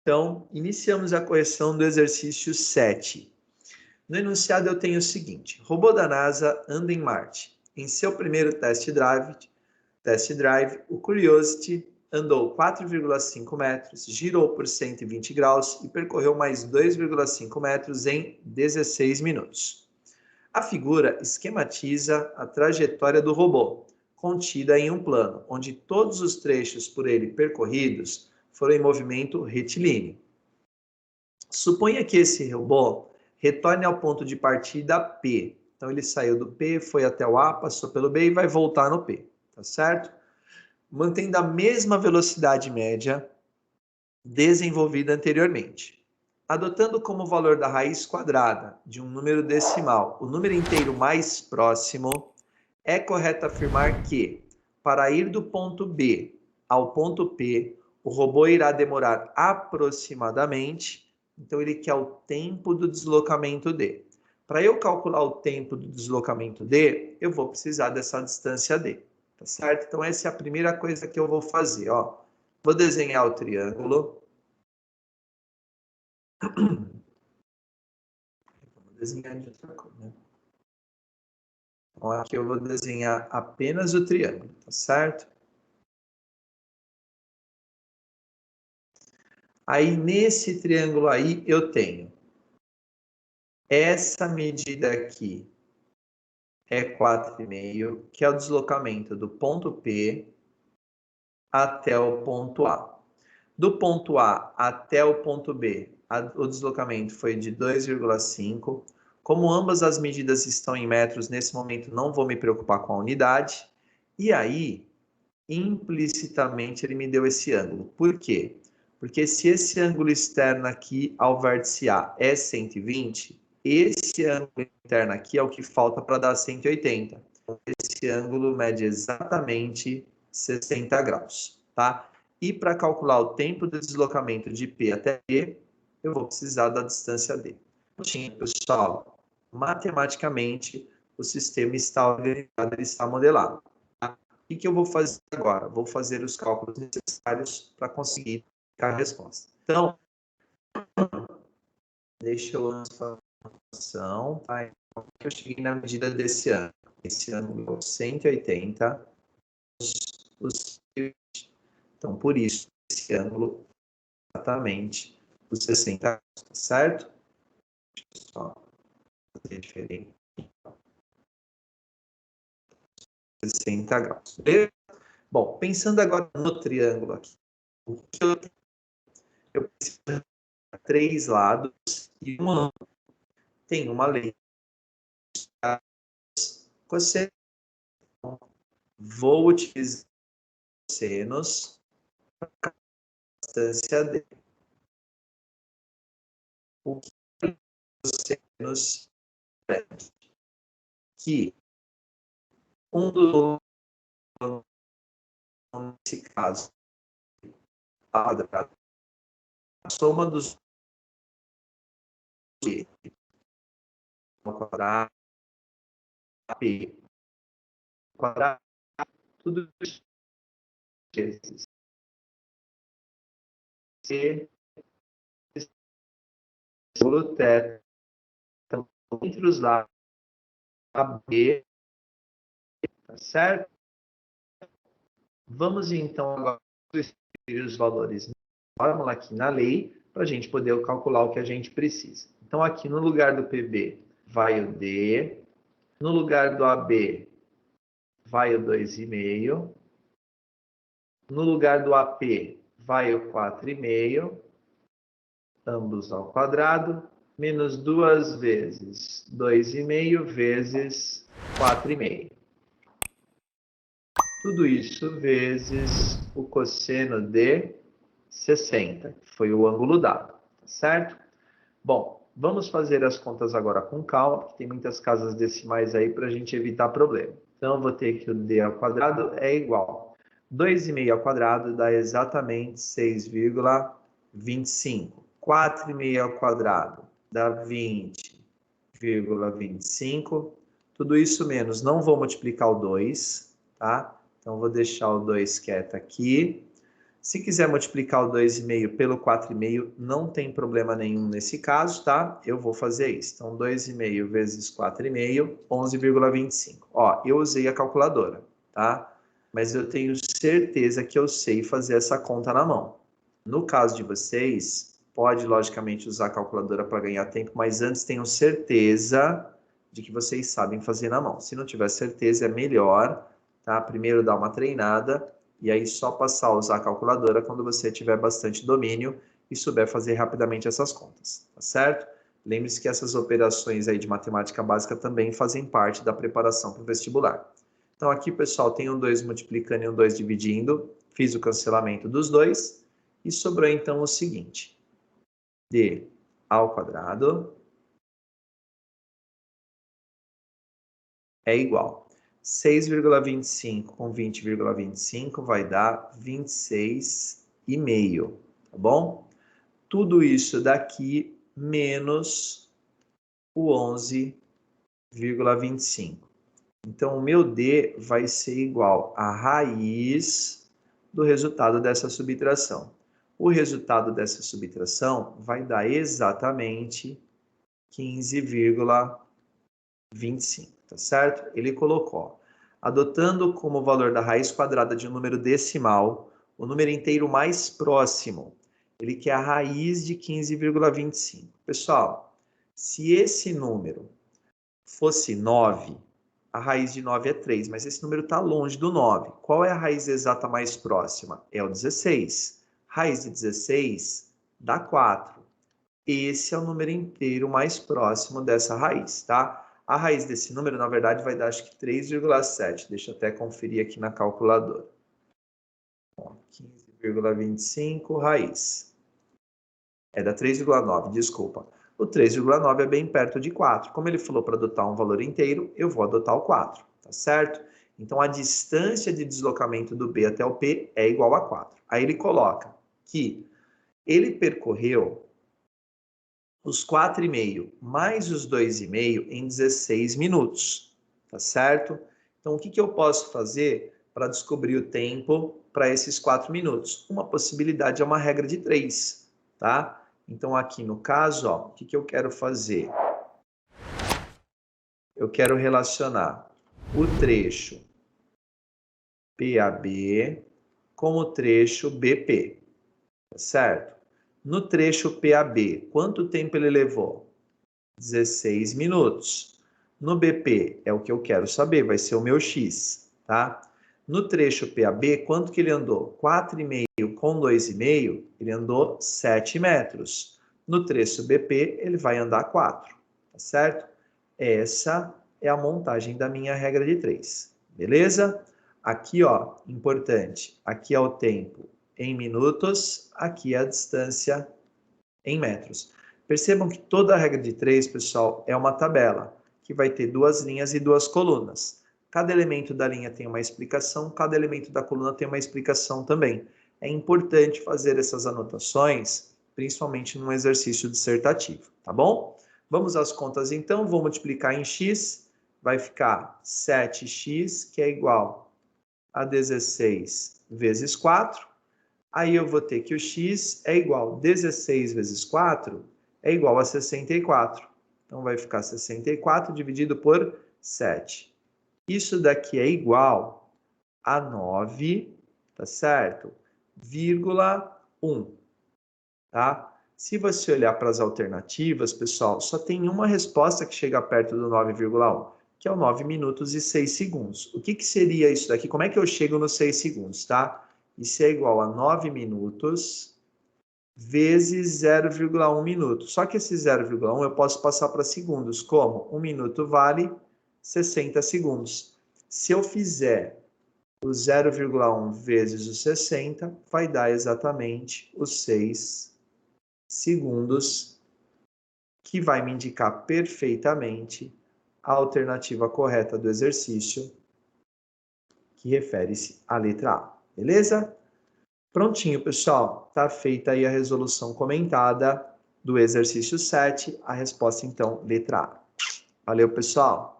Então, iniciamos a correção do exercício 7. No enunciado eu tenho o seguinte: robô da NASA anda em Marte. Em seu primeiro test drive, o Curiosity andou 4,5 metros, girou por 120 graus e percorreu mais 2,5 metros em 16 minutos. A figura esquematiza a trajetória do robô, contida em um plano, onde todos os trechos por ele percorridos foram em movimento retilíneo. Suponha que esse robô retorne ao ponto de partida P. Então, ele saiu do P, foi até o A, passou pelo B e vai voltar no P, tá certo? Mantendo a mesma velocidade média desenvolvida anteriormente. Adotando como valor da raiz quadrada de um número decimal o número inteiro mais próximo, é correto afirmar que, para ir do ponto B ao ponto P, o robô irá demorar aproximadamente, então ele quer o tempo do deslocamento D. Para eu calcular o tempo do deslocamento D, eu vou precisar dessa distância D, tá certo? Então essa é a primeira coisa que eu vou fazer, ó. Vou desenhar o triângulo. Vou desenhar de outra cor, né? Então aqui eu vou desenhar apenas o triângulo, tá certo? Aí, nesse triângulo aí, eu tenho essa medida aqui é 4,5, que é o deslocamento do ponto P até o ponto A. Do ponto A até o ponto B, o deslocamento foi de 2,5. Como ambas as medidas estão em metros, nesse momento não vou me preocupar com a unidade. E aí, implicitamente, ele me deu esse ângulo. Por quê? Porque se esse ângulo externo aqui ao vértice A é 120, esse ângulo interno aqui é o que falta para dar 180. Esse ângulo mede exatamente 60 graus, tá? E para calcular o tempo de deslocamento de P até P, eu vou precisar da distância D. Pessoal, matematicamente, o sistema está organizado, ele está modelado. O que eu vou fazer agora? Vou fazer os cálculos necessários para conseguir a resposta. Então, deixa eu lançar a função. Tá? Então, eu cheguei na medida desse ângulo. Esse ângulo é 180. Então, por isso, esse ângulo é exatamente os 60 graus, tá certo? Deixa eu só fazer diferente. 60 graus. Beleza? Bom, pensando agora no triângulo aqui. O que eu preciso de 3 lados e um ângulo. Tem uma lei. Você vou utilizar cossenos para a distância D. O que é cossenos que um dos nesse caso quadrado, a soma dos Q quadrado P quadrado, tudo vezes C sobre θ. Então, entre os lados AB, tá certo? Vamos então agora transferir os valores na fórmula aqui na lei, para a gente poder calcular o que a gente precisa. Então, aqui no lugar do PB vai o D, no lugar do AB vai o 2,5, no lugar do AP vai o 4,5, ambos ao quadrado, menos 2 vezes 2,5 vezes 4,5. Tudo isso vezes o cosseno de 60, que foi o ângulo dado, certo? Bom, vamos fazer as contas agora com calma, porque tem muitas casas decimais aí para a gente evitar problema. Então, eu vou ter que o d ao quadrado é igual. 2,5 ao quadrado dá exatamente 6,25. 4,5 ao quadrado dá 20,25. Tudo isso menos, não vou multiplicar o 2, tá? Então, vou deixar o 2 quieto aqui. Se quiser multiplicar o 2,5 pelo 4,5, não tem problema nenhum nesse caso, tá? Eu vou fazer isso. Então, 2,5 vezes 4,5, 11,25. Ó, eu usei a calculadora, tá? Mas eu tenho certeza que eu sei fazer essa conta na mão. No caso de vocês, pode, logicamente, usar a calculadora para ganhar tempo, mas antes tenham certeza de que vocês sabem fazer na mão. Se não tiver certeza, é melhor, tá? Primeiro dar uma treinada, e aí só passar a usar a calculadora quando você tiver bastante domínio e souber fazer rapidamente essas contas, tá certo? Lembre-se que essas operações aí de matemática básica também fazem parte da preparação para o vestibular. Então aqui, pessoal, tem um 2 multiplicando e um 2 dividindo, fiz o cancelamento dos dois, e sobrou então o seguinte, d ao quadrado é igual 6,25 com 20,25 vai dar 26,5, tá bom? Tudo isso daqui menos o 11,25. Então, o meu D vai ser igual à raiz do resultado dessa subtração. O resultado dessa subtração vai dar exatamente 15,25, tá certo? Ele colocou, adotando como valor da raiz quadrada de um número decimal, o número inteiro mais próximo. Ele quer a raiz de 15,25. Pessoal, se esse número fosse 9, a raiz de 9 é 3, mas esse número está longe do 9. Qual é a raiz exata mais próxima? É o 16. Raiz de 16 dá 4. Esse é o número inteiro mais próximo dessa raiz, tá? A raiz desse número, na verdade, vai dar acho que 3,7. Deixa eu até conferir aqui na calculadora. 15,25 raiz. É da 3,9, desculpa. O 3,9 é bem perto de 4. Como ele falou para adotar um valor inteiro, eu vou adotar o 4, tá certo? Então, a distância de deslocamento do B até o P é igual a 4. Aí ele coloca que ele percorreu os 4,5 mais os 2,5 em 16 minutos, tá certo? Então, o que eu posso fazer para descobrir o tempo para esses 4 minutos? Uma possibilidade é uma regra de 3, tá? Então, aqui no caso, ó, o que eu quero fazer? Eu quero relacionar o trecho PAB com o trecho BP, tá certo? No trecho PAB, quanto tempo ele levou? 16 minutos. No BP, é o que eu quero saber, vai ser o meu X, tá? No trecho PAB, quanto que ele andou? 4,5 com 2,5, ele andou 7 metros. No trecho BP, ele vai andar 4, tá certo? Essa é a montagem da minha regra de 3, beleza? Aqui, ó, importante, aqui é o tempo em minutos, aqui é a distância em metros. Percebam que toda a regra de 3, pessoal, é uma tabela, que vai ter duas linhas e duas colunas. Cada elemento da linha tem uma explicação, cada elemento da coluna tem uma explicação também. É importante fazer essas anotações, principalmente num exercício dissertativo, tá bom? Vamos às contas então, vou multiplicar em x, vai ficar 7x, que é igual a 16 vezes 4. Aí eu vou ter que o x é igual a 16 vezes 4 é igual a 64. Então, vai ficar 64 dividido por 7. Isso daqui é igual a 9, tá certo? Vírgula 1, tá? Se você olhar para as alternativas, pessoal, só tem uma resposta que chega perto do 9,1, que é o 9 minutos e 6 segundos. O que seria isso daqui? Como é que eu chego nos 6 segundos, tá? Isso é igual a 9 minutos vezes 0,1 minuto. Só que esse 0,1 eu posso passar para segundos. Como? 1 minuto vale 60 segundos. Se eu fizer o 0,1 vezes os 60, vai dar exatamente os 6 segundos, que vai me indicar perfeitamente a alternativa correta do exercício, que refere-se à letra A. Beleza? Prontinho, pessoal. Tá feita aí a resolução comentada do exercício 7. A resposta, então, letra A. Valeu, pessoal.